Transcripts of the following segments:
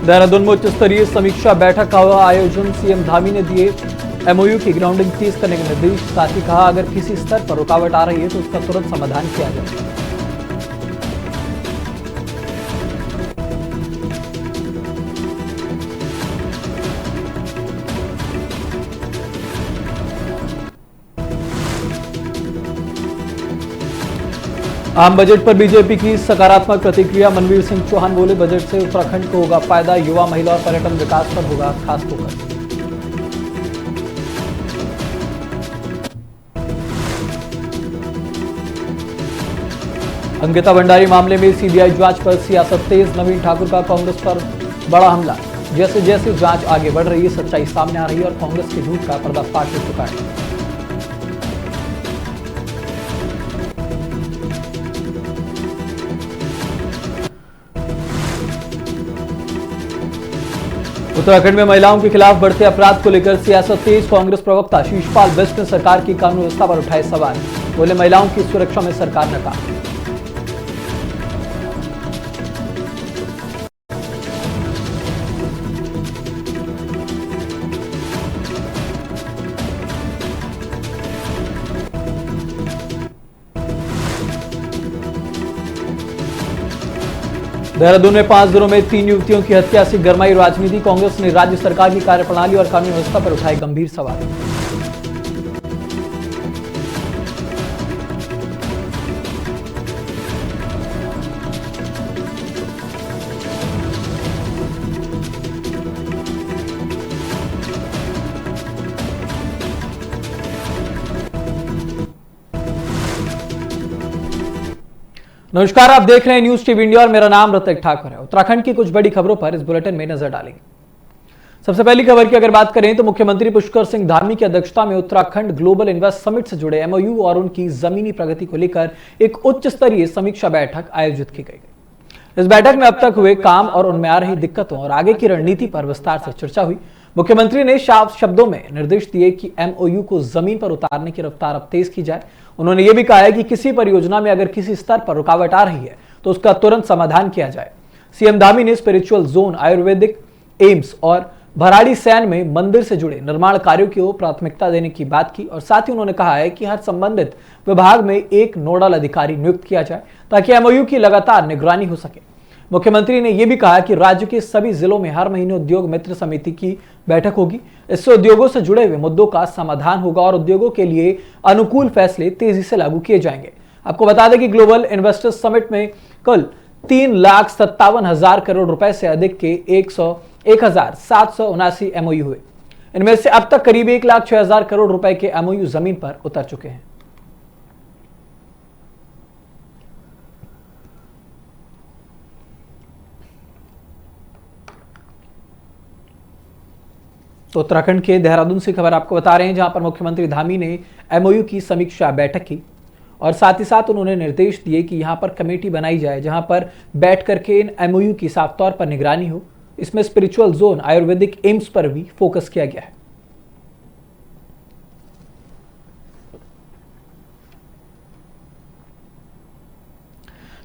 देहरादून में उच्च स्तरीय समीक्षा बैठक का हुआ आयोजन। सीएम धामी ने दिए एमओयू की ग्राउंडिंग तेज करने के निर्देश। साथ ही कहा, अगर किसी स्तर पर रुकावट आ रही है तो उसका तुरंत समाधान किया जाए। आम बजट पर बीजेपी की सकारात्मक प्रतिक्रिया। मनवीर सिंह चौहान बोले, बजट से उत्तराखंड को होगा फायदा, युवा, महिला और पर्यटन विकास पर होगा खास फोकस। अंकिता भंडारी मामले में सीबीआई जांच पर सियासत तेज। नवीन ठाकुर का कांग्रेस पर बड़ा हमला। जैसे जैसे जांच आगे बढ़ रही है, सच्चाई सामने आ रही है और कांग्रेस के झूठ का पर्दाफाश हो चुका है। उत्तराखंड में महिलाओं के खिलाफ बढ़ते अपराध को लेकर सियासत तेज। कांग्रेस प्रवक्ता शीशपाल बिष्ट ने सरकार की कानून व्यवस्था पर उठाए सवाल। बोले, महिलाओं की सुरक्षा में सरकार नाकाम। देहरादून में 5 दिनों में 3 युवतियों की हत्या से गरमाई राजनीति। कांग्रेस ने राज्य सरकार की कार्यप्रणाली और कानून व्यवस्था पर उठाए गंभीर सवाल। नमस्कार, आप देख रहे हैं न्यूज टीवी इंडिया और मेरा नाम ऋतिक ठाकुर है। उत्तराखंड की कुछ बड़ी खबरों पर इस बुलेटिन में नजर डालेंगे। सबसे पहली खबर की अगर बात करें तो मुख्यमंत्री पुष्कर सिंह धामी की अध्यक्षता में उत्तराखंड ग्लोबल इन्वेस्ट समिट से जुड़े एमओयू और उनकी जमीनी प्रगति को लेकर एक उच्च स्तरीय समीक्षा बैठक आयोजित की गई। इस बैठक में अब तक हुए काम और उनमें आ रही दिक्कतों और आगे की रणनीति पर विस्तार से चर्चा हुई। मुख्यमंत्री ने साफ शब्दों में निर्देश दिए कि एमओयू को जमीन पर उतारने की रफ्तार अब तेज की जाए। उन्होंने यह भी कहा है कि किसी परियोजना में अगर किसी स्तर पर रुकावट आ रही है तो उसका तुरंत समाधान किया जाए। सीएम धामी ने स्पिरिचुअल जोन, आयुर्वेदिक एम्स और भराड़ीसैंण में मंदिर से जुड़े निर्माण कार्यों को प्राथमिकता देने की बात की और साथ ही उन्होंने कहा है कि हर संबंधित विभाग में एक नोडल अधिकारी नियुक्त किया जाए ताकि एमओयू की लगातार निगरानी हो सके। मुख्यमंत्री ने यह भी कहा कि राज्य के सभी जिलों में हर महीने उद्योग मित्र समिति की बैठक होगी। इससे उद्योगों से जुड़े हुए मुद्दों का समाधान होगा और उद्योगों के लिए अनुकूल फैसले तेजी से लागू किए जाएंगे। आपको बता दें कि ग्लोबल इन्वेस्टर्स समिट में कल 3,57,000 करोड़ रुपए से अधिक के 1,779 एमओयू हुए। इनमें से अब तक करीब 1,06,000 करोड़ रुपए के एमओयू जमीन पर उतर चुके हैं। तो उत्तराखंड के देहरादून से खबर आपको बता रहे हैं, जहां पर मुख्यमंत्री धामी ने एमओयू की समीक्षा बैठक की और साथ ही साथ उन्होंने निर्देश दिए कि यहां पर कमेटी बनाई जाए जहां पर बैठ करके इन एमओयू की साफ तौर पर निगरानी हो। इसमें स्पिरिचुअल जोन, आयुर्वेदिक एम्स पर भी फोकस किया गया है।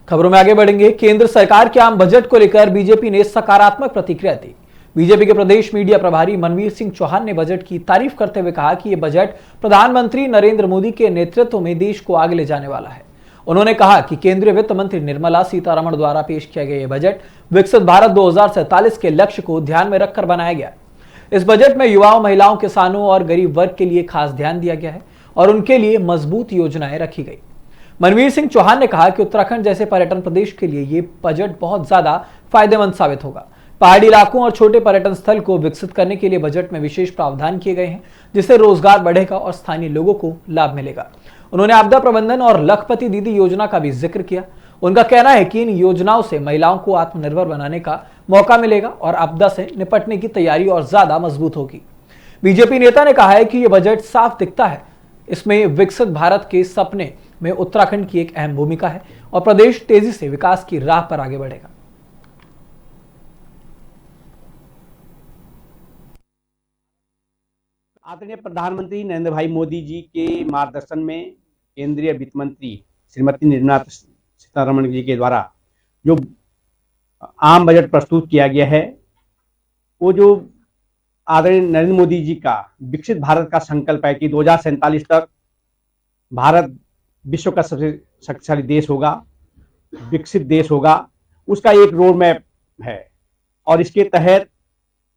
खबरों में आगे बढ़ेंगे। केंद्र सरकार के आम बजट को लेकर बीजेपी ने सकारात्मक प्रतिक्रिया दी। बीजेपी के प्रदेश मीडिया प्रभारी मनवीर सिंह चौहान ने बजट की तारीफ करते हुए कहा कि यह बजट प्रधानमंत्री नरेंद्र मोदी के नेतृत्व में देश को आगे ले जाने वाला है। उन्होंने कहा कि केंद्रीय वित्त मंत्री निर्मला सीतारमण द्वारा पेश किया गया यह बजट विकसित भारत 2047 के लक्ष्य को ध्यान में रखकर बनाया गया। इस बजट में युवाओं, महिलाओं, किसानों और गरीब वर्ग के लिए खास ध्यान दिया गया है और उनके लिए मजबूत योजनाएं रखी गई। मनवीर सिंह चौहान ने कहा कि उत्तराखंड जैसे पर्यटन प्रदेश के लिए यह बजट बहुत ज्यादा फायदेमंद साबित होगा। पहाड़ी इलाकों और छोटे पर्यटन स्थल को विकसित करने के लिए बजट में विशेष प्रावधान किए गए हैं, जिससे रोजगार बढ़ेगा और स्थानीय लोगों को लाभ मिलेगा। उन्होंने आपदा प्रबंधन और लखपति दीदी योजना का भी जिक्र किया। उनका कहना है कि इन योजनाओं से महिलाओं को आत्मनिर्भर बनाने का मौका मिलेगा और आपदा से निपटने की तैयारी और ज्यादा मजबूत होगी। बीजेपी नेता ने कहा है कि यह बजट साफ दिखता है, इसमें विकसित भारत के सपने में उत्तराखंड की एक अहम भूमिका है और प्रदेश तेजी से विकास की राह पर आगे बढ़ेगा। आदरणीय प्रधानमंत्री नरेंद्र भाई मोदी जी के मार्गदर्शन में केंद्रीय वित्त मंत्री श्रीमती निर्मला सीतारमण जी के द्वारा जो आम बजट प्रस्तुत किया गया है, वो जो आदरणीय नरेंद्र मोदी जी का विकसित भारत का संकल्प है कि 2047 तक भारत विश्व का सबसे शक्तिशाली देश होगा, विकसित देश होगा, उसका एक रोड मैप है। और इसके तहत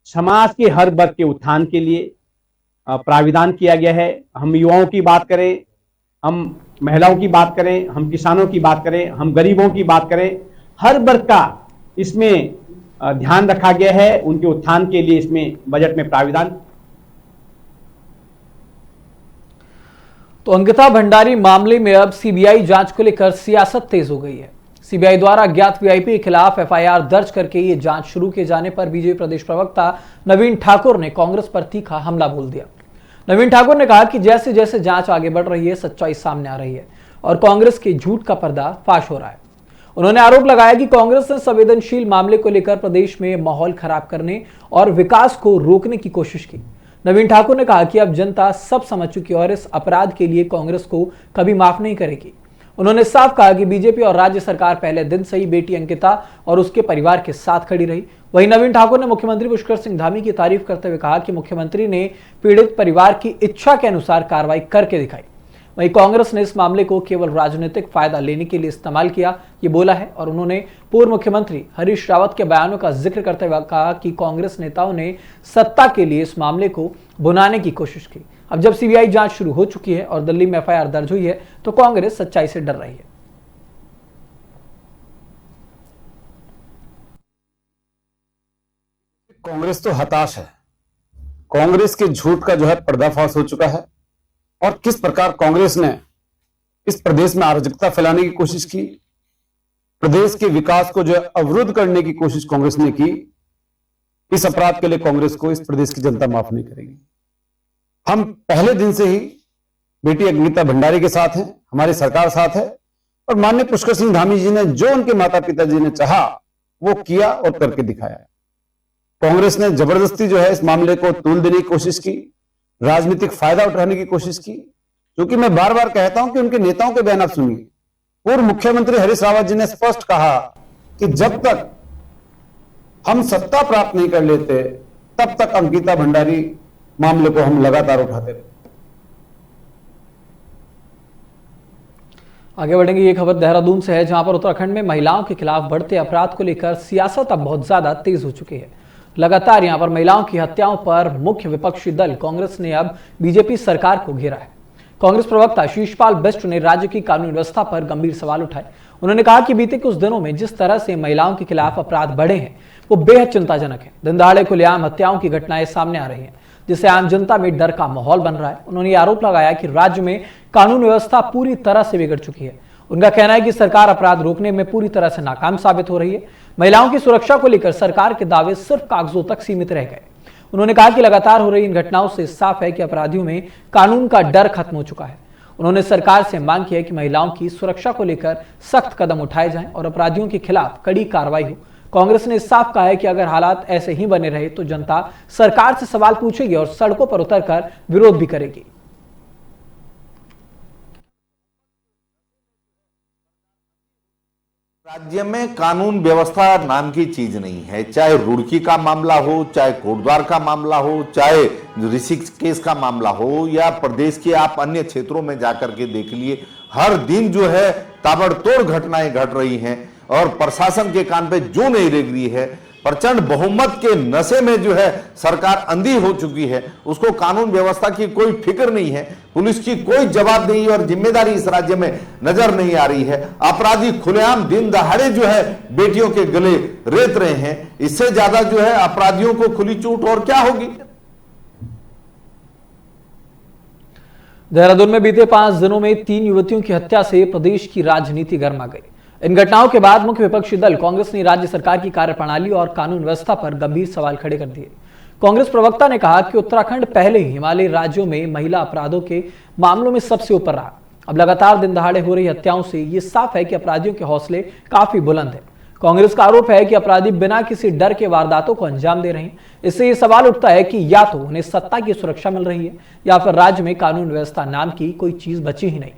समाज के हर वर्ग के उत्थान के लिए प्राविधान किया गया है। हम युवाओं की बात करें, हम महिलाओं की बात करें, हम किसानों की बात करें, हम गरीबों की बात करें, हर वर्ग का इसमें ध्यान रखा गया है। उनके उत्थान के लिए इसमें बजट में प्राविधान। तो अंकिता भंडारी मामले में अब सीबीआई जांच को लेकर सियासत तेज हो गई है। सीबीआई द्वारा अज्ञात वीआईपी के खिलाफ एफआईआर दर्ज करके ये जांच शुरू किए जाने पर बीजेपी प्रदेश प्रवक्ता नवीन ठाकुर ने कांग्रेस पर तीखा हमला बोल दिया। नवीन ठाकुर ने कहा कि जैसे जैसे जांच आगे बढ़ रही है, सच्चाई सामने आ रही है और कांग्रेस के झूठ का पर्दा फाश हो रहा है। उन्होंने आरोप लगाया कि कांग्रेस ने संवेदनशील मामले को लेकर प्रदेश में माहौल खराब करने और विकास को रोकने की कोशिश की। नवीन ठाकुर ने कहा कि अब जनता सब समझ चुकी है और इस अपराध के लिए कांग्रेस को कभी माफ नहीं करेगी। उन्होंने साफ कहा कि बीजेपी और राज्य सरकार पहले दिन से ही बेटी अंकिता और उसके परिवार के साथ खड़ी रही। वहीं नवीन ठाकुर ने मुख्यमंत्री पुष्कर सिंह धामी की तारीफ करते हुए कहा कि मुख्यमंत्री ने पीड़ित परिवार की इच्छा के अनुसार कार्रवाई करके दिखाई। वहीं कांग्रेस ने इस मामले को केवल राजनीतिक फायदा लेने के लिए इस्तेमाल किया, ये बोला है। और उन्होंने पूर्व मुख्यमंत्री हरीश रावत के बयानों का जिक्र करते हुए कहा कि कांग्रेस नेताओं ने सत्ता के लिए इस मामले को भुनाने की कोशिश की। अब जब सीबीआई जांच शुरू हो चुकी है और दिल्ली में एफआईआर दर्ज हुई है, तो कांग्रेस सच्चाई से डर रही है। कांग्रेस तो हताश है। कांग्रेस के झूठ का जो है पर्दाफाश हो चुका है और किस प्रकार कांग्रेस ने इस प्रदेश में अराजकता फैलाने की कोशिश की, प्रदेश के विकास को जो है अवरुद्ध करने की कोशिश कांग्रेस ने की। इस अपराध के लिए कांग्रेस को इस प्रदेश की जनता माफ नहीं करेगी। हम पहले दिन से ही बेटी अंकिता भंडारी के साथ हैं, हमारी सरकार साथ है और माननीय पुष्कर सिंह धामी जी ने जो उनके माता पिताजी ने चाहा वो किया और करके दिखाया। कांग्रेस ने जबरदस्ती जो है इस मामले को तूल देने की कोशिश की, राजनीतिक फायदा उठाने की कोशिश की। क्योंकि मैं बार बार कहता हूं कि उनके नेताओं के बयान आप सुनिए। पूर्व मुख्यमंत्री हरीश रावत जी ने स्पष्ट कहा कि जब तक हम सत्ता प्राप्त नहीं कर लेते तब तक अंकिता भंडारी मामले को हम लगातार उठाते रहे। आगे बढ़ेंगे। ये खबर देहरादून से है, जहां पर उत्तराखंड में महिलाओं के खिलाफ बढ़ते अपराध को लेकर सियासत अब बहुत ज्यादा तेज हो चुकी है। लगातार यहां पर महिलाओं की हत्याओं पर मुख्य विपक्षी दल कांग्रेस ने अब बीजेपी सरकार को घेरा है। कांग्रेस प्रवक्ता शीशपाल बिष्ट ने राज्य की कानून व्यवस्था पर गंभीर सवाल उठाए। उन्होंने कहा कि बीते कुछ दिनों में जिस तरह से महिलाओं के खिलाफ अपराध बढ़े हैं वो बेहद चिंताजनक है। दिन दहाड़े खुलेआम हत्याओं की घटनाएं सामने आ रही हैं, जिससे आम जनता में डर का माहौल बन रहा है। उन्होंने आरोप लगाया कि राज्य में कानून व्यवस्था पूरी तरह से बिगड़ चुकी है। उनका कहना है कि सरकार अपराध रोकने में पूरी तरह से नाकाम साबित हो रही है। महिलाओं की सुरक्षा को लेकर सरकार के दावे सिर्फ कागजों तक सीमित रह गए। उन्होंने कहा कि लगातार हो रही इन घटनाओं से साफ है कि अपराधियों में कानून का डर खत्म हो चुका है। उन्होंने सरकार से मांग की है कि महिलाओं की सुरक्षा को लेकर सख्त कदम उठाए जाएं और अपराधियों के खिलाफ कड़ी कार्रवाई हो। कांग्रेस ने साफ कहा है कि अगर हालात ऐसे ही बने रहे तो जनता सरकार से सवाल पूछेगी और सड़कों पर उतरकर विरोध भी करेगी। राज्य में कानून व्यवस्था नाम की चीज नहीं है। चाहे रुड़की का मामला हो, चाहे कोटद्वार का मामला हो, चाहे ऋषिकेश का मामला हो, या प्रदेश के आप अन्य क्षेत्रों में जाकर के देख लिए, हर दिन जो है ताबड़तोड़ घटनाएं घट रही हैं और प्रशासन के कान पे जू नहीं रेंग रही है। प्रचंड बहुमत के नशे में जो है सरकार अंधी हो चुकी है। उसको कानून व्यवस्था की कोई फिक्र नहीं है, पुलिस की कोई जवाबदेही और जिम्मेदारी इस राज्य में नजर नहीं आ रही है। अपराधी खुलेआम दिन दहाड़े जो है बेटियों के गले रेत रहे हैं। इससे ज्यादा जो है अपराधियों को खुली छूट और क्या होगी। देहरादून में बीते 5 दिनों में 3 युवतियों की हत्या से प्रदेश की राजनीति गर्मा गई। इन घटनाओं के बाद मुख्य विपक्षी दल कांग्रेस ने राज्य सरकार की कार्यप्रणाली और कानून व्यवस्था पर गंभीर सवाल खड़े कर दिए। कांग्रेस प्रवक्ता ने कहा कि उत्तराखंड पहले ही हिमालयी राज्यों में महिला अपराधों के मामलों में सबसे ऊपर रहा। अब लगातार दिन दहाड़े हो रही हत्याओं से ये साफ है कि अपराधियों के हौसले काफी बुलंद हैं। कांग्रेस का आरोप है कि अपराधी बिना किसी डर के वारदातों को अंजाम दे रहे हैं। इससे ये सवाल उठता है कि या तो उन्हें सत्ता की सुरक्षा मिल रही है या फिर राज्य में कानून व्यवस्था नाम की कोई चीज बची ही नहीं।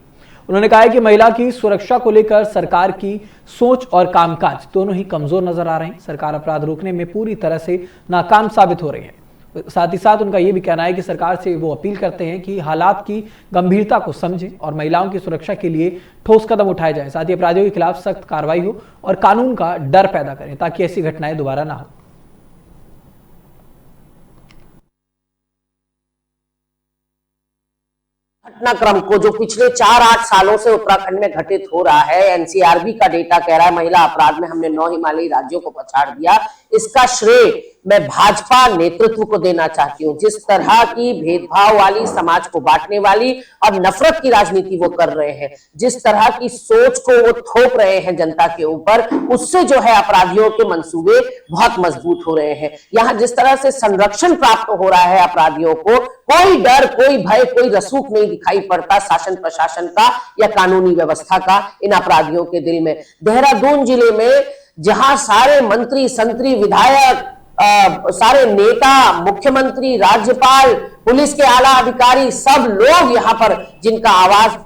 उन्होंने कहा है कि महिला की सुरक्षा को लेकर सरकार की सोच और कामकाज दोनों ही कमजोर नजर आ रहे हैं। सरकार अपराध रोकने में पूरी तरह से नाकाम साबित हो रही है। साथ ही साथ उनका यह भी कहना है कि सरकार से वो अपील करते हैं कि हालात की गंभीरता को समझें और महिलाओं की सुरक्षा के लिए ठोस कदम उठाए जाएं। साथ ही अपराधियों के खिलाफ सख्त कार्रवाई हो और कानून का डर पैदा करें ताकि ऐसी घटनाएं दोबारा ना हो। घटनाक्रम को जो पिछले 4-8 सालों से उत्तराखंड में घटित हो रहा है, एनसीआरबी का डेटा कह रहा है महिला अपराध में हमने 9 हिमालयी राज्यों को पछाड़ दिया। इसका श्रेय मैं भाजपा नेतृत्व को देना चाहती हूं। जिस तरह की भेदभाव वाली, समाज को बांटने वाली और नफरत की राजनीति वो कर रहे हैं, जिस तरह की सोच को वो थोप रहे हैं जनता के ऊपर, उससे जो है अपराधियों के मंसूबे बहुत मजबूत हो रहे हैं। यहां जिस तरह से संरक्षण प्राप्त हो रहा है अपराधियों को, कोई डर, कोई भय, कोई रसूख नहीं दिखाई पड़ता शासन प्रशासन का या कानूनी व्यवस्था का इन अपराधियों के दिल में। देहरादून जिले में जहां सारे मंत्री, संतरी, विधायक, सारे नेता, मुख्यमंत्री, राज्यपाल, पुलिस के आला अधिकारी, सब लोग यहां पर जिनका आवाज।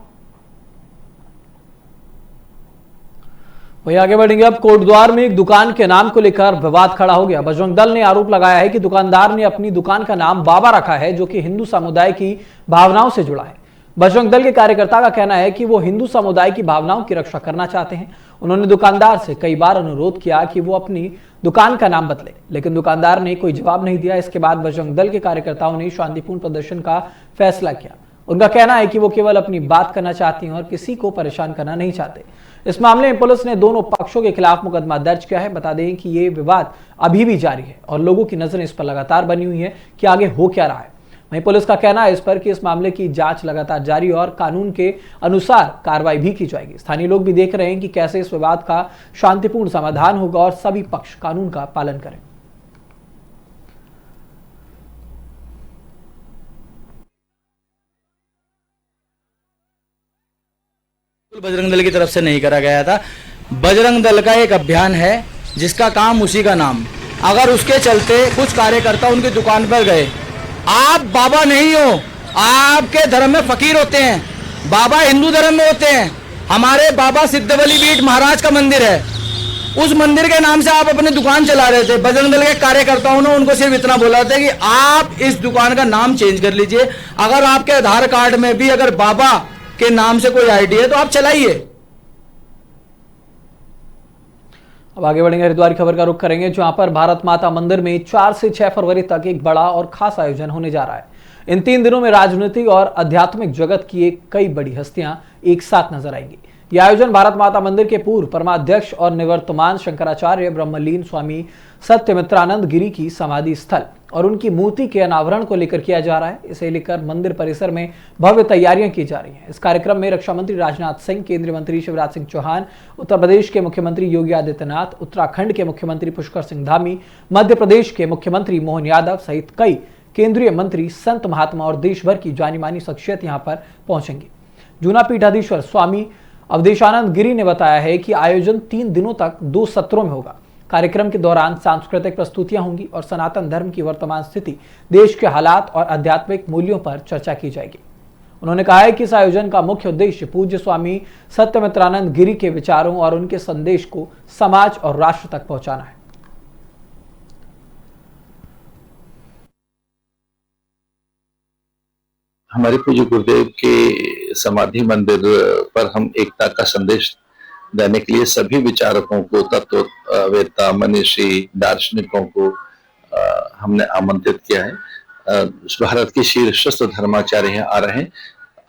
वहीं आगे बढ़ेंगे। अब कोटद्वार में एक दुकान के नाम को लेकर विवाद खड़ा हो गया। बजरंग दल ने आरोप लगाया है कि दुकानदार ने अपनी दुकान का नाम बाबा रखा है, जो कि हिंदू समुदाय की भावनाओं से जुड़ा है। बजरंग दल के कार्यकर्ता का कहना है कि वो हिंदू समुदाय की भावनाओं की रक्षा करना चाहते हैं। उन्होंने दुकानदार से कई बार अनुरोध किया कि वो अपनी दुकान का नाम बदले, लेकिन दुकानदार ने कोई जवाब नहीं दिया। इसके बाद बजरंग दल के कार्यकर्ताओं ने शांतिपूर्ण प्रदर्शन का फैसला किया। उनका कहना है कि वो केवल अपनी बात करना चाहती हैं और किसी को परेशान करना नहीं चाहते। इस मामले में पुलिस ने दोनों पक्षों के खिलाफ मुकदमा दर्ज किया है। बता दें कि ये विवाद अभी भी जारी है और लोगों की नजरें इस पर लगातार बनी हुई है कि आगे हो क्या रहा है। वहीं पुलिस का कहना है इस पर कि इस मामले की जांच लगातार जारी और कानून के अनुसार कार्रवाई भी की जाएगी। स्थानीय लोग भी देख रहे हैं कि कैसे इस विवाद का शांतिपूर्ण समाधान होगा और सभी पक्ष कानून का पालन करें। बजरंग दल की तरफ से नहीं करा गया था। बजरंग दल का एक अभियान है जिसका काम उसी का नाम। अगर उसके चलते कुछ कार्यकर्ता उनकी दुकान पर गए, आप बाबा नहीं हो, आपके धर्म में फकीर होते हैं, बाबा हिंदू धर्म में होते हैं। हमारे बाबा सिद्धबली बीट महाराज का मंदिर है, उस मंदिर के नाम से आप अपनी दुकान चला रहे थे। बजरंग दल के कार्यकर्ताओं ने उनको सिर्फ इतना बोला था कि आप इस दुकान का नाम चेंज कर लीजिए। अगर आपके आधार कार्ड में भी अगर बाबा के नाम से कोई आईडी है तो आप चलाइए। अब आगे बढ़ेंगे। हरिद्वार की खबर का रुख करेंगे, जहां पर भारत माता मंदिर में 4 से 6 फरवरी तक एक बड़ा और खास आयोजन होने जा रहा है। इन 3 दिनों में राजनीतिक और आध्यात्मिक जगत की कई बड़ी हस्तियां एक साथ नजर आएंगी। यह आयोजन भारत माता मंदिर के पूर्व परमाध्यक्ष और निवर्तमान शंकराचार्य ब्रह्मलीन स्वामी सत्यमित्रानंद गिरी की समाधि स्थल और उनकी मूर्ति के अनावरण को लेकर किया जा रहा है। इसे लेकर मंदिर परिसर में भव्य तैयारियां की जा रही हैं। इस कार्यक्रम में रक्षा मंत्री राजनाथ सिंह, केंद्रीय मंत्री शिवराज सिंह चौहान, उत्तर प्रदेश के मुख्यमंत्री योगी आदित्यनाथ, उत्तराखंड के मुख्यमंत्री पुष्कर सिंह धामी, मध्य प्रदेश के मुख्यमंत्री मोहन यादव सहित कई केंद्रीय मंत्री, संत महात्मा और देश भर की जानी मानी शख्सियत यहां पर पहुंचेंगी। जूना पीठाधीश्वर स्वामी अवधेशानंद गिरी ने बताया है कि आयोजन 3 दिनों तक 2 सत्रों में होगा। कार्यक्रम के दौरान सांस्कृतिक प्रस्तुतियां होंगी और सनातन धर्म की वर्तमान स्थिति, देश के हालात और आध्यात्मिक मूल्यों पर चर्चा की जाएगी। उन्होंने कहा है कि इस आयोजन का मुख्य उद्देश्य पूज्य स्वामी सत्यमित्रानंद गिरी के विचारों और उनके संदेश को समाज और राष्ट्र तक पहुंचाना है। हमारे पूज्य गुरुदेव के समाधि मंदिर पर हम एकता का संदेश देने के लिए सभी विचारकों को, तत्ववेत्ता, मनीषी, दार्शनिकों को हमने आमंत्रित किया है। भारत के शीर्षस्थ धर्माचार्य यहाँ आ रहे हैं।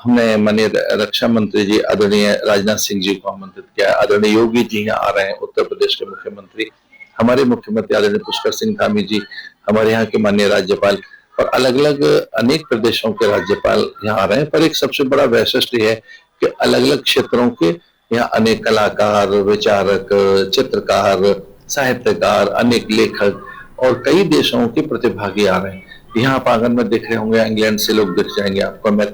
हमने माननीय रक्षा मंत्री जी आदरणीय राजनाथ सिंह जी को आमंत्रित किया है। आदरणीय योगी जी यहाँ आ रहे हैं, उत्तर प्रदेश के मुख्यमंत्री, हमारे मुख्यमंत्री आदरणीय पुष्कर सिंह धामी जी, हमारे यहाँ के माननीय राज्यपाल और अलग अलग अनेक प्रदेशों के राज्यपाल यहाँ आ रहे हैं। पर एक सबसे बड़ा वैशिष्ट्य है कि अलग अलग क्षेत्रों के यहाँ अनेक कलाकार, विचारक, चित्रकार, साहित्यकार, अनेक लेखक और कई देशों के प्रतिभागी आ रहे हैं। यहाँ आप आंगन में देख रहे होंगे, इंग्लैंड से लोग दिख जाएंगे आपको। मैं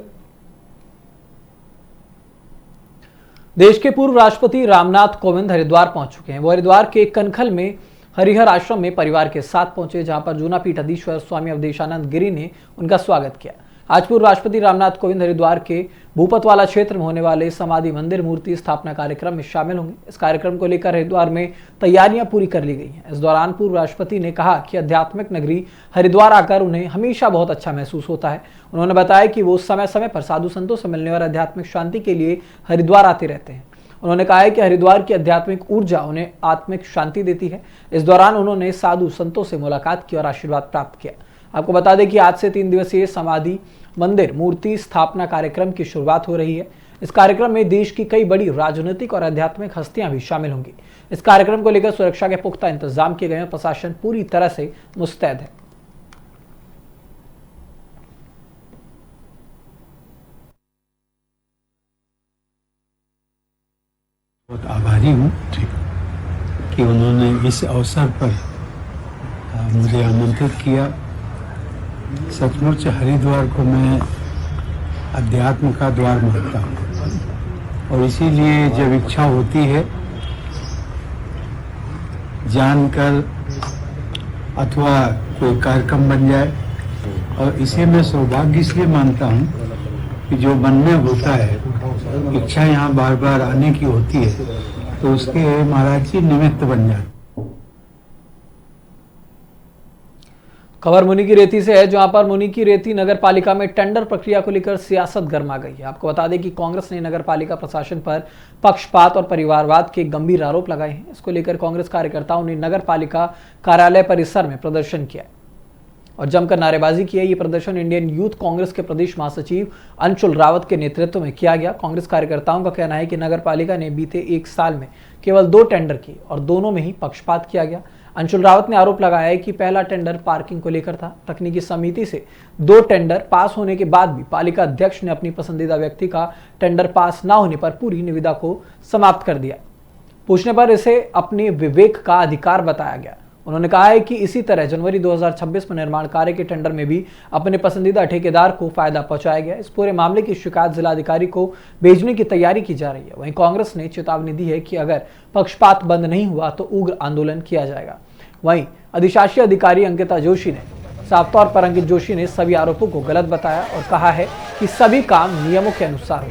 देश के पूर्व राष्ट्रपति रामनाथ कोविंद हरिद्वार पहुंच चुके हैं। वो हरिद्वार के कनखल में हरिहर आश्रम में परिवार के साथ पहुंचे, जहां पर जूना पीठाधीश्वर स्वामी अवधेशानंद गिरी ने उनका स्वागत किया। आज पूर्व राष्ट्रपति रामनाथ कोविंद हरिद्वार के भूपतवाला क्षेत्र में होने वाले समाधि मंदिर मूर्ति स्थापना कार्यक्रम में शामिल होंगे। इस कार्यक्रम को लेकर हरिद्वार में तैयारियां पूरी कर ली गई हैं। इस दौरान पूर्व राष्ट्रपति ने कहा कि आध्यात्मिक नगरी हरिद्वार आकर उन्हें हमेशा बहुत अच्छा महसूस होता है। उन्होंने बताया कि वो समय समय पर साधु संतों से मिलने और आध्यात्मिक शांति के लिए हरिद्वार आते रहते हैं। उन्होंने कहा है कि हरिद्वार की आध्यात्मिक ऊर्जा उन्हें आत्मिक शांति देती है। इस दौरान उन्होंने साधु संतों से मुलाकात की और आशीर्वाद प्राप्त किया। आपको बता दें कि आज से 3 दिवसीय समाधि मंदिर मूर्ति स्थापना कार्यक्रम की शुरुआत हो रही है। इस कार्यक्रम में देश की कई बड़ी राजनीतिक और आध्यात्मिक हस्तियां भी शामिल होंगी। इस कार्यक्रम को लेकर सुरक्षा के पुख्ता इंतजाम किए गए हैं। प्रशासन पूरी तरह से मुस्तैद है। बहुत आभारी हूँ कि उन्होंने इस अवसर पर मुझे आमंत्रित किया। सचमुच हरिद्वार को मैं अध्यात्म का द्वार मानता हूँ और इसीलिए जब इच्छा होती है जानकर अथवा कोई कार्यक्रम बन जाए, और इसे मैं सौभाग्य इसलिए मानता हूँ कि जो मन में होता है, इच्छा यहाँ बार बार आने की होती है, तो उसके महाराज जी निमित्त बन जाते। खबर मुनि की रेती से है, जहां पर मुनि की रेती नगर पालिका में टेंडर प्रक्रिया को लेकर सियासत गर्मा गई है। आपको बता दें कि कांग्रेस ने नगर पालिका प्रशासन पर पक्षपात और परिवारवाद के गंभीर आरोप लगाए हैं। इसको लेकर कांग्रेस कार्यकर्ताओं ने नगर पालिका कार्यालय परिसर में प्रदर्शन किया और जमकर नारेबाजी की है। ये प्रदर्शन इंडियन यूथ कांग्रेस के प्रदेश महासचिव अंशुल रावत के नेतृत्व में किया गया। कांग्रेस कार्यकर्ताओं का कहना है कि नगर पालिका ने बीते 1 साल में केवल 2 टेंडर किए और दोनों में ही पक्षपात किया गया। अंशुल रावत ने आरोप लगाया है कि पहला टेंडर पार्किंग को लेकर था। तकनीकी समिति से 2 टेंडर पास होने के बाद भी पालिका अध्यक्ष ने अपनी पसंदीदा व्यक्ति का टेंडर पास न होने पर पूरी निविदा को समाप्त कर दिया। पूछने पर इसे अपने विवेक का अधिकार बताया गया। उन्होंने कहा है कि इसी तरह जनवरी 2026 में निर्माण कार्य के टेंडर में भी अपने पसंदीदा ठेकेदार को फायदा पहुंचाया गया। इस पूरे मामले की शिकायत जिलाधिकारी को भेजने की तैयारी की जा रही है। वहीं कांग्रेस ने चेतावनी दी है कि अगर पक्षपात बंद नहीं हुआ तो उग्र आंदोलन किया जाएगा। वहीं अधिशासी अधिकारी अंकिता जोशी ने साफ तौर पर अंकित जोशी ने सभी आरोपों को गलत बताया और कहा है कि सभी काम नियमों के अनुसार हो।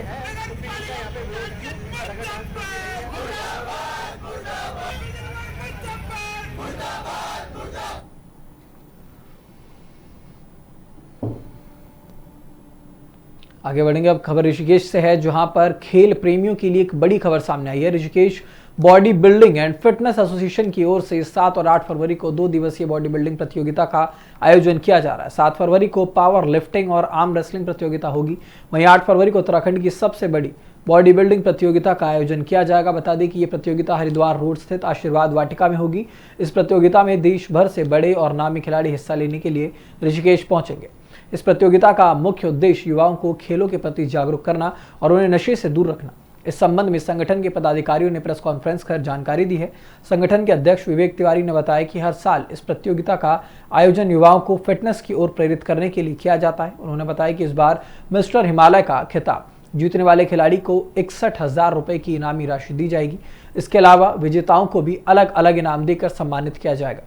आगे बढ़ेंगे। अब खबर ऋषिकेश से है, जहां पर खेल प्रेमियों के लिए एक बड़ी खबर सामने आई है। Rishikesh body building and fitness association की ओर से 7 और 8 फरवरी को 2 दिवसीय बॉडी बिल्डिंग प्रतियोगिता का आयोजन किया जा रहा है। 7 फरवरी को पावर लिफ्टिंग और आर्म रेसलिंग प्रतियोगिता होगी। वहीं 8 फरवरी को उत्तराखंड की सबसे बड़ी बॉडी बिल्डिंग प्रतियोगिता का आयोजन किया जाएगा। बता दें कि यह प्रतियोगिता हरिद्वार रोड स्थित आशीर्वाद वाटिका में होगी। इस प्रतियोगिता में देश भर से बड़े और नामी खिलाड़ी हिस्सा लेने के लिए ऋषिकेश पहुंचेंगे। इस प्रतियोगिता का मुख्य उद्देश्य युवाओं को खेलों के प्रति जागरूक करना और उन्हें नशे से दूर रखना। इस संबंध में संगठन के पदाधिकारियों ने प्रेस कॉन्फ्रेंस कर जानकारी दी है। संगठन के अध्यक्ष विवेक तिवारी ने बताया कि हर साल इस प्रतियोगिता का आयोजन युवाओं को फिटनेस की ओर प्रेरित करने के लिए किया जाता है। उन्होंने बताया कि इस बार मिस्टर हिमालय का खिताब जीतने वाले खिलाड़ी को 61,000 रुपए की इनामी राशि दी जाएगी। इसके अलावा विजेताओं को भी अलग अलग इनाम देकर सम्मानित किया जाएगा।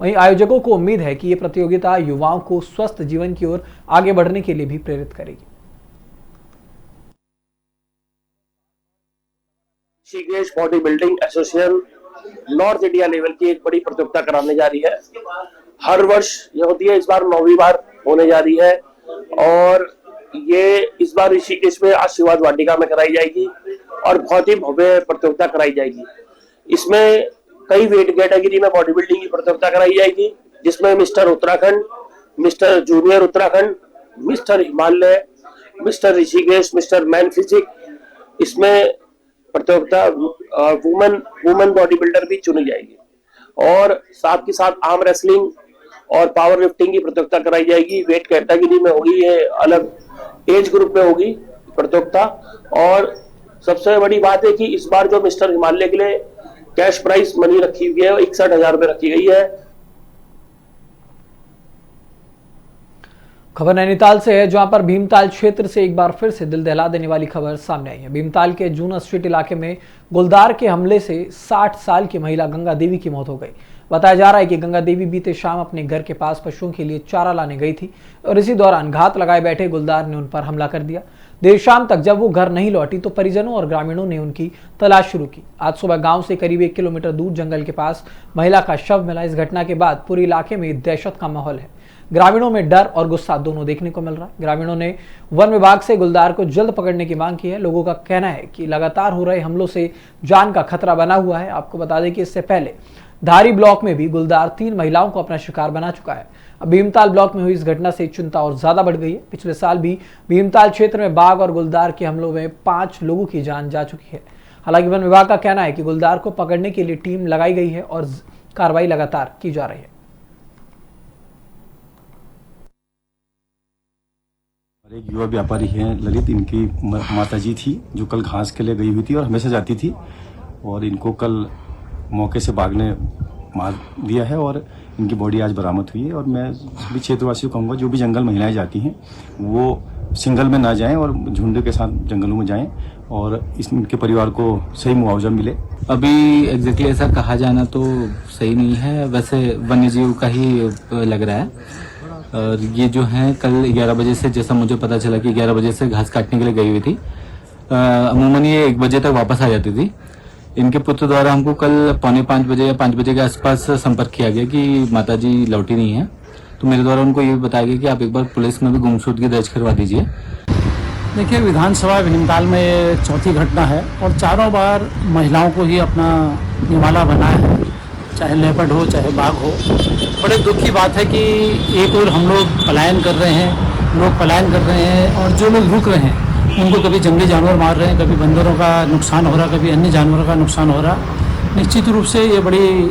वहीं आयोजकों को उम्मीद है कि ये प्रतियोगिता युवाओं को स्वस्थ जीवन की ओर आगे बढ़ने के लिए भी प्रेरित करेगी। Rishikesh body building association north India level की एक बड़ी प्रतियोगिता कराने जा रही है। हर वर्ष ये होती है, इस बार 9वीं बार होने जा रही है और ये इस बार ऋषिकेश में आशीर्वाद वाटिका में कराई जाएगी और बहुत ही भव्य प्रतियोगिता कराई जाएगी। इसमें कई वेट कैटेगरी में बॉडी बिल्डिंग की प्रतियोगिता कराई जाएगी, जिसमें mister Uttarakhand, mister junior Uttarakhand, mister Himalaya, mister Rishikesh, mister man physique, इसमें प्रतियोगिता वुमेन बॉडी बिल्डर भी चुनी जाएगी और साथ के साथ आर्म रेसलिंग और पावर लिफ्टिंग की प्रतियोगिता कराई जाएगी। वेट कैटेगरी में होगी, ये अलग एज ग्रुप में होगी प्रतियोगिता। और सबसे बड़ी बात है कि इस बार जो मिस्टर हिमालय के लिए कैश प्राइस मनी रखी हुई है 61,000 रुपए रखी गई है। खबर नैनीताल से है, जहां पर भीमताल क्षेत्र से एक बार फिर से दिल दहला देने वाली खबर सामने आई है। भीमताल के जूना स्ट्रीट इलाके में गुलदार के हमले से 60 साल की महिला गंगा देवी की मौत हो गई। बताया जा रहा है कि गंगा देवी बीते शाम अपने घर के पास पशुओं के लिए चारा लाने गई थी और इसी दौरान घात लगाए बैठे गुलदार ने उन पर हमला कर दिया। देर शाम तक जब वो घर नहीं लौटी तो परिजनों और ग्रामीणों ने उनकी तलाश शुरू की। आज सुबह गांव से करीब 1 किलोमीटर दूर जंगल के पास महिला का शव मिला। इस घटना के बाद पूरे इलाके में दहशत का माहौल है। ग्रामीणों में डर और गुस्सा दोनों देखने को मिल रहा है। ग्रामीणों ने वन विभाग से गुलदार को जल्द पकड़ने की मांग की है। लोगों का कहना है कि लगातार हो रहे हमलों से जान का खतरा बना हुआ है। आपको बता दें कि इससे पहले धारी ब्लॉक में भी गुलदार 3 महिलाओं को अपना शिकार बना चुका है। अब भीमताल ब्लॉक में हुई इस घटना से चिंता और ज्यादा बढ़ गई है। पिछले साल भी भीमताल क्षेत्र में बाघ और गुलदार के हमलों में 5 लोगों की जान जा चुकी है। हालांकि वन विभाग का कहना है कि गुलदार को पकड़ने के लिए टीम लगाई गई है और कार्रवाई लगातार की जा रही है। एक युवा व्यापारी हैं ललित, इनकी माताजी थी जो कल घास के लिए गई हुई थी और हमेशा जाती थी, और इनको कल मौके से बाघ ने मार दिया है और इनकी बॉडी आज बरामद हुई है। और मैं सभी क्षेत्रवासियों को कहूँगा जो भी जंगल महिलाएं जाती हैं वो सिंगल में ना जाएं और झुंड के साथ जंगलों में जाएं और इनके परिवार को सही मुआवजा मिले। अभी एग्जैक्टली ऐसा कहा जाना तो सही नहीं है, वैसे वन्य जीव का ही लग रहा है। और ये जो है कल 11 बजे से, जैसा मुझे पता चला कि 11 बजे से घास काटने के लिए गई हुई थी। अमूमन ये 1 बजे तक वापस आ जाती थी। इनके पुत्र द्वारा हमको कल 4:45 बजे या 5 बजे के आसपास संपर्क किया गया कि माताजी लौटी नहीं है। तो मेरे द्वारा उनको ये बताया गया कि आप एक बार पुलिस में भी गुमशुदगी दर्ज करवा दीजिए। देखिए, विधानसभा भीमताल में ये चौथी घटना है और चारों बार महिलाओं को ही अपना निवाला बनाया है, चाहे लेपर्ड हो चाहे बाघ हो। बड़े दुख की बात है कि एक और हम लोग पलायन कर रहे हैं, और जो लोग रुक रहे हैं उनको कभी जंगली जानवर मार रहे हैं, कभी बंदरों का नुकसान हो रहा, कभी अन्य जानवरों का नुकसान हो रहा। निश्चित रूप से ये बड़ी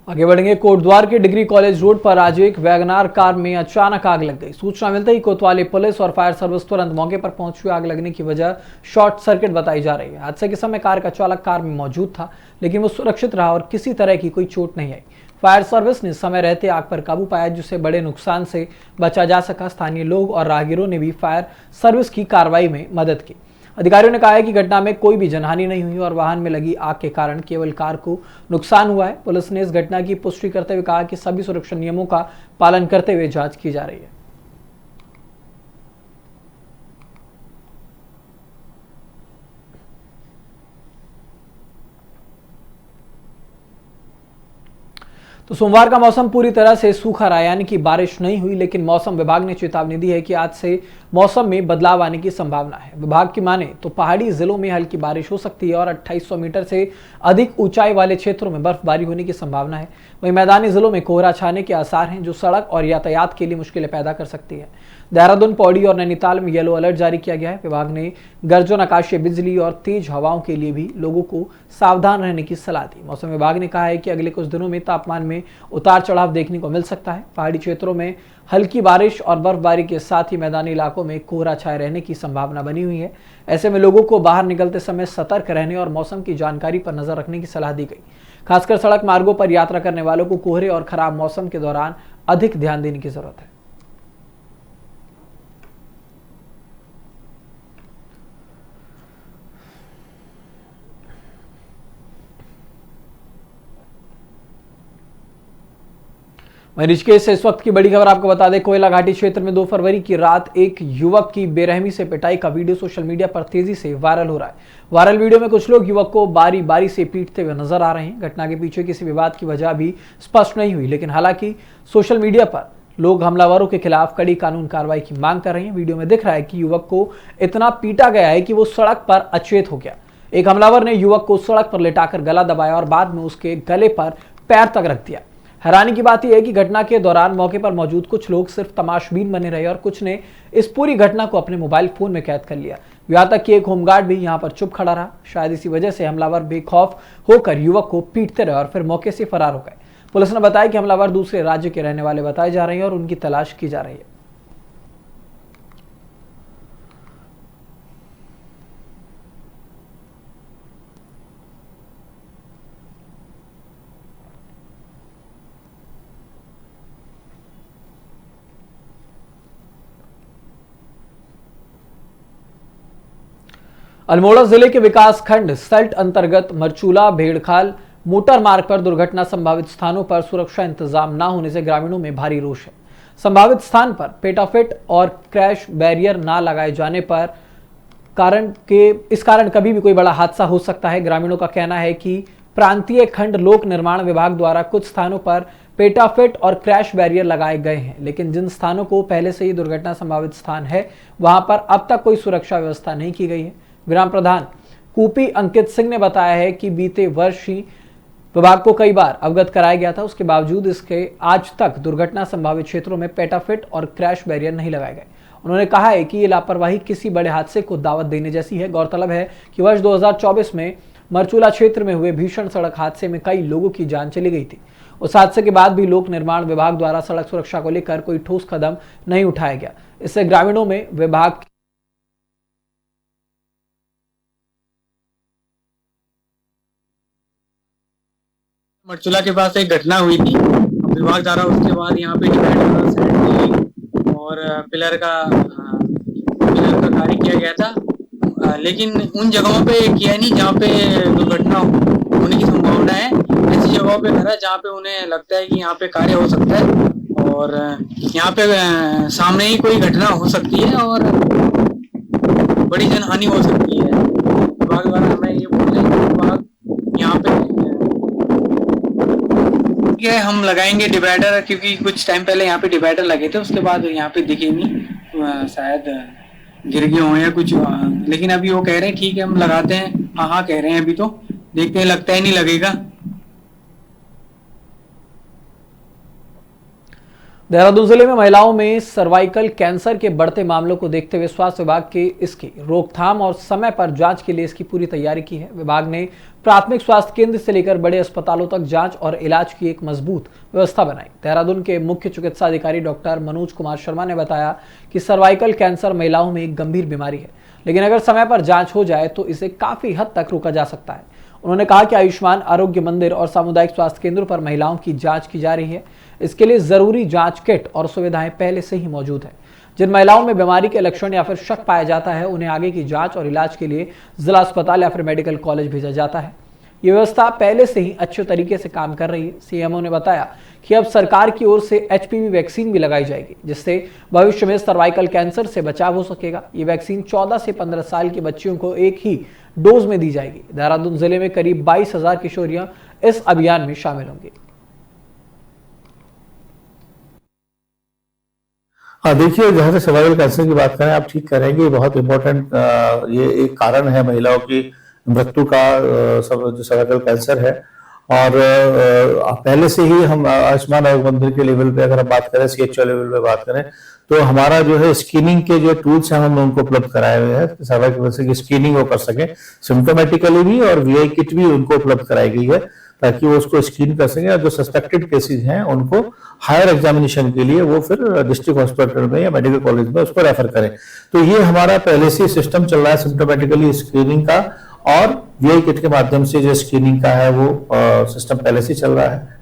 आगे बढ़ेंगे। कोटद्वार के डिग्री कॉलेज रोड पर आज एक वैगनार कार में अचानक आग लग गई। सूचना मिलते ही कोतवाली पुलिस और फायर सर्विस तुरंत मौके पर पहुंची। आग लगने की वजह शॉर्ट सर्किट बताई जा रही है। हादसे के समय कार का चालक कार में मौजूद था, लेकिन वो सुरक्षित रहा और किसी तरह की कोई चोट नहीं आई। फायर सर्विस ने समय रहते आग पर काबू पाया, जिससे बड़े नुकसान से बचा जा सका। स्थानीय लोग और राहगीरों ने भी फायर सर्विस की कार्रवाई में मदद की। अधिकारियों ने कहा है कि घटना में कोई भी जनहानि नहीं हुई और वाहन में लगी आग के कारण केवल कार को नुकसान हुआ है। पुलिस ने इस घटना की पुष्टि करते हुए कहा कि सभी सुरक्षा नियमों का पालन करते हुए जांच की जा रही है। तो सोमवार का मौसम पूरी तरह से सूखा रहा, यानी कि बारिश नहीं हुई, लेकिन मौसम विभाग ने चेतावनी दी है कि आज से मौसम में बदलाव आने की संभावना है। विभाग की माने तो पहाड़ी जिलों में हल्की बारिश हो सकती है और 2800 मीटर से अधिक ऊंचाई वाले क्षेत्रों में बर्फबारी होने की संभावना है। वहीं मैदानी जिलों में कोहरा छाने के आसार हैं, जो सड़क और यातायात के लिए मुश्किलें पैदा कर सकती है। देहरादून, पौड़ी और नैनीताल में येलो अलर्ट जारी किया गया है। विभाग ने गर्जन, आकाशीय बिजली और तेज हवाओं के लिए भी लोगों को सावधान रहने की सलाह दी। मौसम विभाग ने कहा है कि अगले कुछ दिनों में तापमान में उतार चढ़ाव देखने को मिल सकता है। पहाड़ी क्षेत्रों में हल्की बारिश और बर्फबारी के साथ ही मैदानी इलाकों में कोहरा छाए रहने की संभावना बनी हुई है। ऐसे में लोगों को बाहर निकलते समय सतर्क रहने और मौसम की जानकारी पर नजर रखने की सलाह दी गई। खासकर सड़क मार्गों पर यात्रा करने वालों को कोहरे और खराब मौसम के दौरान अधिक ध्यान देने की जरूरत है। ऋषिकेश से इस वक्त की बड़ी खबर आपको बता दें, कोयला घाटी क्षेत्र में 2 फरवरी की रात एक युवक की बेरहमी से पिटाई का वीडियो सोशल मीडिया पर तेजी से वायरल हो रहा है। वायरल वीडियो में कुछ लोग युवक को बारी बारी से पीटते हुए नजर आ रहे हैं। घटना के पीछे किसी विवाद की वजह भी स्पष्ट नहीं हुई, लेकिन हालांकि सोशल मीडिया पर लोग हमलावरों के खिलाफ कड़ी कानून कार्रवाई की मांग कर रहे हैं। वीडियो में दिख रहा है कि युवक को इतना पीटा गया है कि वो सड़क पर अचेत हो गया। एक हमलावर ने युवक को सड़क पर लेटाकर गला दबाया और बाद में उसके गले पर पैर तक रख दिया। हैरानी की बात यह है कि घटना के दौरान मौके पर मौजूद कुछ लोग सिर्फ तमाशबीन बने रहे और कुछ ने इस पूरी घटना को अपने मोबाइल फोन में कैद कर लिया। यहां तक कि एक होमगार्ड भी यहां पर चुप खड़ा रहा। शायद इसी वजह से हमलावर बेखौफ होकर युवक को पीटते रहे और फिर मौके से फरार हो गए। पुलिस ने बताया कि हमलावर दूसरे राज्य के रहने वाले बताए जा रहे हैं और उनकी तलाश की जा रही है। अल्मोड़ा जिले के विकास खंड सल्ट अंतर्गत मरचूला भेड़खाल मोटर मार्ग पर दुर्घटना संभावित स्थानों पर सुरक्षा इंतजाम न होने से ग्रामीणों में भारी रोष है। संभावित स्थान पर पेटाफिट और क्रैश बैरियर न लगाए जाने पर इस कारण कभी भी कोई बड़ा हादसा हो सकता है। ग्रामीणों का कहना है कि प्रांतीय खंड लोक निर्माण विभाग द्वारा कुछ स्थानों पर पेटाफिट और क्रैश बैरियर लगाए गए हैं, लेकिन जिन स्थानों को पहले से ही दुर्घटना संभावित स्थान है वहां पर अब तक कोई सुरक्षा व्यवस्था नहीं की गई है। ग्राम प्रधान कूपी अंकित सिंह ने बताया है कि बीते वर्ष ही विभाग को कई बार अवगत कराया गया था, उसके बावजूद इसके आज तक दुर्घटना संभावित क्षेत्रों में पेटाफिट और क्रैश बैरियर नहीं लगाए गए। उन्होंने कहा है कि ये लापरवाही किसी बड़े हादसे को दावत देने जैसी है। गौरतलब है कि वर्ष 2024 में मरचूला क्षेत्र में हुए भीषण सड़क हादसे में कई लोगों की जान चली गई थी। उस हादसे के बाद भी लोक निर्माण विभाग द्वारा सड़क सुरक्षा को लेकर कोई ठोस कदम नहीं उठाया गया। इससे ग्रामीणों में विभाग मरचूला के पास एक घटना हुई थी, विभाग द्वारा उसके बाद यहाँ पे डिवाइडर साइड और पिलर का कार्य किया गया था, लेकिन उन जगहों पे किया नहीं जहाँ पे दुर्घटना होने की संभावना है। ऐसी जगहों पे करा जहाँ पे उन्हें लगता है कि यहाँ पे कार्य हो सकता है और यहाँ पे सामने ही कोई घटना हो सकती है और बड़ी जनहानि हो सकती है। विभाग द्वारा हमें ये बोल रहे हैं विभाग यहाँ पे हम लगाएंगे डिवाइडर, क्योंकि कुछ टाइम पहले यहाँ पे डिवाइडर लगे थे, उसके बाद यहाँ पे दिखे नहीं, शायद गिर गए हो या कुछ, लेकिन अभी वो कह रहे हैं ठीक है हम लगाते हैं। हाँ कह रहे हैं, अभी तो देखते हैं, लगता है नहीं लगेगा। देहरादून जिले में महिलाओं में सर्वाइकल कैंसर के बढ़ते मामलों को देखते हुए स्वास्थ्य विभाग के इसकी रोकथाम और समय पर जांच के लिए इसकी पूरी तैयारी की है। विभाग ने प्राथमिक स्वास्थ्य केंद्र से लेकर बड़े अस्पतालों तक जांच और इलाज की एक मजबूत व्यवस्था बनाई। देहरादून के मुख्य चिकित्सा अधिकारी डॉक्टर मनोज कुमार शर्मा ने बताया कि सर्वाइकल कैंसर महिलाओं में एक गंभीर बीमारी है, लेकिन अगर समय पर जांच हो जाए तो इसे काफी हद तक रोका जा सकता है। उन्होंने कहा कि आयुष्मान आरोग्य मंदिर और सामुदायिक स्वास्थ्य केंद्रों पर महिलाओं की जांच की जा रही है। इसके लिए जरूरी जांच किट और सुविधाएं पहले से ही मौजूद है। जिन महिलाओं में बीमारी के लक्षण या फिर शक पाया जाता है उन्हें आगे की जांच और इलाज के लिए जिला अस्पताल या फिर मेडिकल कॉलेज भेजा जाता है। ये व्यवस्था पहले से ही अच्छे तरीके से काम कर रही है। सीएमओ ने बताया कि अब सरकार की ओर से HPV वैक्सीन भी लगाई जाएगी, जिससे भविष्य में सर्वाइकल कैंसर से बचाव हो सकेगा। ये वैक्सीन 14 से 15 साल की बच्चियों को एक ही डोज में दी जाएगी। देहरादून जिले में करीब 22,000 किशोरियां इस अभियान में शामिल होंगी। देखिए, जहाँ से सर्वाइकल कैंसर की बात करें, आप ठीक कह रहे हैं कि बहुत इंपॉर्टेंट ये एक कारण है महिलाओं की मृत्यु का, जो सर्वाइकल कैंसर है। और पहले से ही हम आयुष्मान आरोग्य मंदिर के लेवल पे अगर हम बात करें, CHO लेवल पे बात करें, तो हमारा जो है स्क्रीनिंग के जो टूल्स हैं हम उनको उपलब्ध कराए हुए हैं, सर्वाइकल कैंसर की स्क्रीनिंग वो कर सके, सिम्टोमेटिकली भी, और VI किट भी उनको उपलब्ध कराई गई है ताकि वो उसको स्क्रीन कर सकें। और जो सस्पेक्टेड केसेस हैं उनको हायर एग्जामिनेशन के लिए वो फिर डिस्ट्रिक्ट हॉस्पिटल में या मेडिकल कॉलेज में उसको रेफर करें। तो ये हमारा पहले से सिस्टम चल रहा है सिम्टोमेटिकली स्क्रीनिंग का, और VI किट के माध्यम से जो स्क्रीनिंग का है वो सिस्टम पहले से चल रहा है।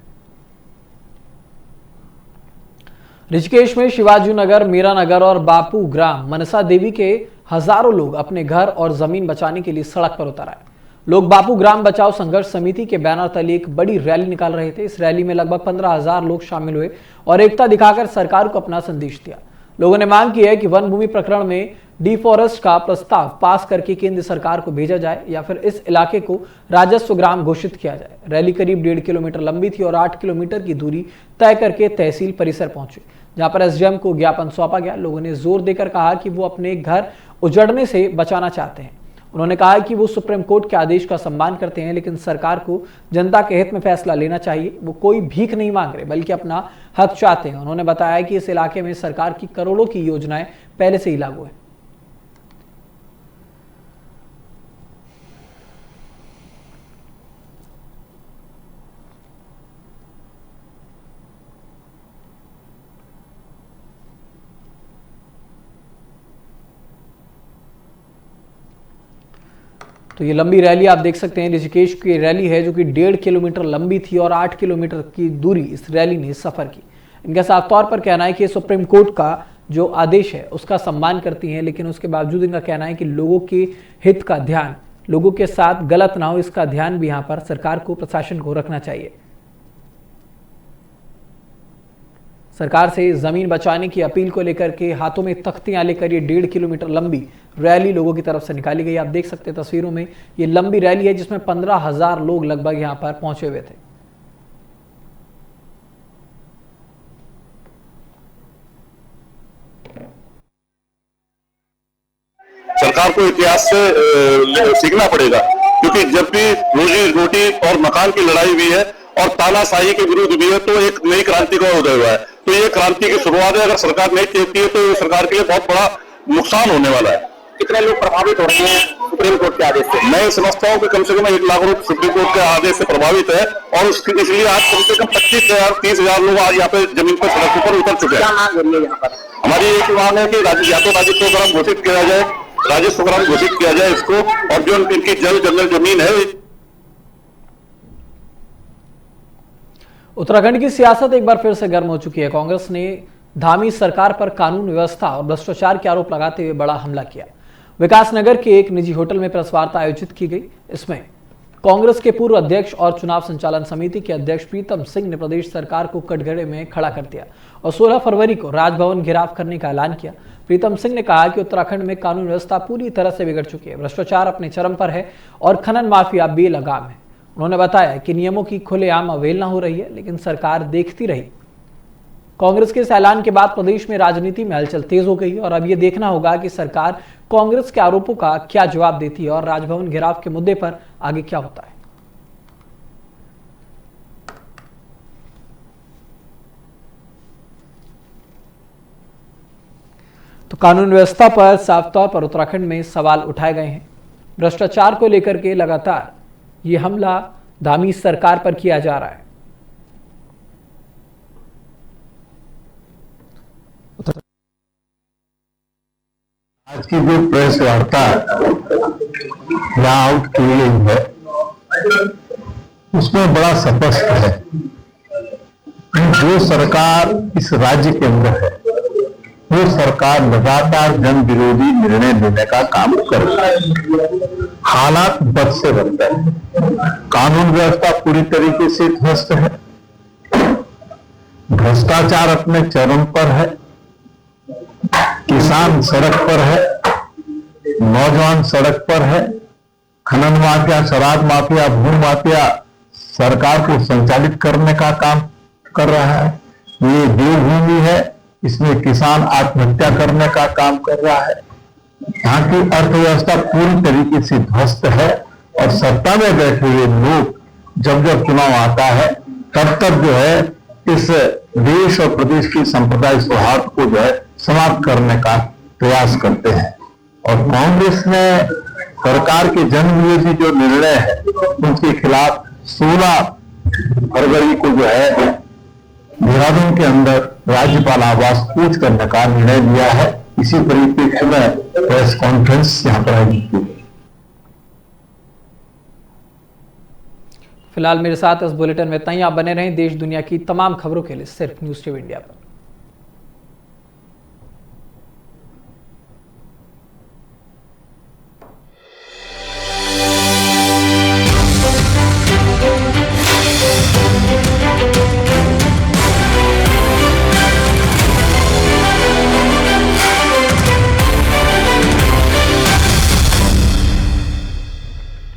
ऋषिकेश में शिवाजी नगर, मीरा नगर और बापू ग्राम मनसा देवी के हजारों लोग अपने घर और जमीन बचाने के लिए सड़क पर उतर आए। लोग बापू ग्राम बचाओ संघर्ष समिति के बैनर तले एक बड़ी रैली निकाल रहे थे। इस रैली में लगभग 15,000 लोग शामिल हुए और एकता दिखाकर सरकार को अपना संदेश दिया। लोगों ने मांग की है कि वन भूमि प्रकरण में डिफॉरेस्ट का प्रस्ताव पास करके केंद्र सरकार को भेजा जाए या फिर इस इलाके को राजस्व ग्राम घोषित किया जाए। रैली करीब 1.5 किलोमीटर लंबी थी और 8 किलोमीटर की दूरी तय करके तहसील परिसर पहुंचे, जहां पर SDM को ज्ञापन सौंपा गया। लोगों ने जोर देकर कहा कि वो अपने घर उजड़ने से बचाना चाहते हैं। उन्होंने कहा कि वो सुप्रीम कोर्ट के आदेश का सम्मान करते हैं, लेकिन सरकार को जनता के हित में फैसला लेना चाहिए। वो कोई भीख नहीं मांग रहे बल्कि अपना हक चाहते हैं। उन्होंने बताया कि इस इलाके में सरकार की करोड़ों की योजनाएं पहले से ही लागू है। तो ये लंबी रैली आप देख सकते हैं, ऋषिकेश की रैली है जो कि 1.5 किलोमीटर लंबी थी और 8 किलोमीटर की दूरी इस रैली ने सफर की। इनका साफ तौर पर कहना है कि सुप्रीम कोर्ट का जो आदेश है उसका सम्मान करती हैं, लेकिन उसके बावजूद इनका कहना है कि लोगों के हित का ध्यान, लोगों के साथ गलत ना हो, इसका ध्यान भी यहाँ पर सरकार को, प्रशासन को रखना चाहिए। सरकार से जमीन बचाने की अपील को लेकर के हाथों में तख्तियां लेकर ये 1.5 किलोमीटर लंबी रैली लोगों की तरफ से निकाली गई। आप देख सकते हैं तस्वीरों में, ये लंबी रैली है जिसमें 15,000 लोग लगभग यहां पर पहुंचे हुए थे। सरकार को इतिहास से सीखना पड़ेगा, क्योंकि जब भी रोजी रोटी और मकान की लड़ाई हुई है और तानाशाही के विरुद्ध भी है, तो एक नई क्रांति का उदय हुआ है। तो ये क्रांति की शुरुआत है। अगर सरकार नहीं चलती है तो ये सरकार के लिए बहुत बड़ा नुकसान होने वाला है। कितने लोग प्रभावित हो रहे हैं सुप्रीम कोर्ट के आदेश से? मैं समझता हूँ कि कम से कम 1 लाख लोग सुप्रीम कोर्ट के आदेश से प्रभावित है, और इसलिए आज कम से कम 25,000 30,000 लोग आज यहाँ पे जमीन पर, सड़क पर उतर चुके हैं। क्या मांग हो रही है यहाँ पर? हमारी एक मांग है कि या तो राजस्व ग्राम घोषित किया जाए, राजस्व ग्राम घोषित किया जाए इसको, और जो इनकी जंगल जमीन है। उत्तराखंड की सियासत एक बार फिर से गर्म हो चुकी है। कांग्रेस ने धामी सरकार पर कानून व्यवस्था और भ्रष्टाचार के आरोप लगाते हुए बड़ा हमला किया। विकासनगर के एक निजी होटल में प्रेस वार्ता आयोजित की गई। इसमें कांग्रेस के पूर्व अध्यक्ष और चुनाव संचालन समिति के अध्यक्ष प्रीतम सिंह ने प्रदेश सरकार को कटघरे में खड़ा कर दिया और 16 फरवरी को राजभवन घेराव करने का ऐलान किया। प्रीतम सिंह ने कहा कि उत्तराखंड में कानून व्यवस्था पूरी तरह से बिगड़ चुकी है, भ्रष्टाचार अपने चरम पर है और खनन माफिया बेलगाम है। उन्होंने बताया कि नियमों की खुलेआम अवहेलना हो रही है, लेकिन सरकार देखती रही। कांग्रेस के इस ऐलान के बाद प्रदेश में राजनीति में हलचल तेज हो गई और अब यह देखना होगा कि सरकार कांग्रेस के आरोपों का क्या जवाब देती है और राजभवन घेराव के मुद्दे पर आगे क्या होता है। तो कानून व्यवस्था पर साफ तौर पर उत्तराखंड में सवाल उठाए गए हैं। भ्रष्टाचार को लेकर के लगातार ये हमला धामी सरकार पर किया जा रहा है। आज की जो प्रेस वार्ता यहाँ आउट की गई है उसमें बड़ा स्पष्ट है कि जो सरकार इस राज्य के अंदर है वो सरकार लगातार जन विरोधी निर्णय लेने का काम कर रही है। हालात बद से बदतर है, कानून व्यवस्था पूरी तरीके से ध्वस्त है, भ्रष्टाचार अपने चरम पर है, किसान सड़क पर है, नौजवान सड़क पर है, खनन माफिया, शराब माफिया, भू माफिया सरकार को संचालित करने का काम कर रहा है। ये देवभूमि है, इसमें किसान आत्महत्या करने का काम कर रहा है। यहाँ की अर्थव्यवस्था पूरी तरीके से ध्वस्त है और सत्ता में बैठे हुए लोग जब जब चुनाव आता है तब तक जो है इस देश और प्रदेश की संप्रदाय सौहार्द को जो है समाप्त करने का प्रयास करते हैं। और कांग्रेस ने सरकार के जनविरोधी जो निर्णय है उनके खिलाफ 16 फरवरी को जो है देहरादून के अंदर राज्यपाल आवास कूच करने का निर्णय लिया है। इसी परिप्रेक्ष्य में प्रेस कॉन्फ्रेंस यहां पर आयोजित की गई। फिलहाल मेरे साथ इस बुलेटिन में इतना ही। आप बने रहें देश दुनिया की तमाम खबरों के लिए सिर्फ न्यूज़ 2 इंडिया पर।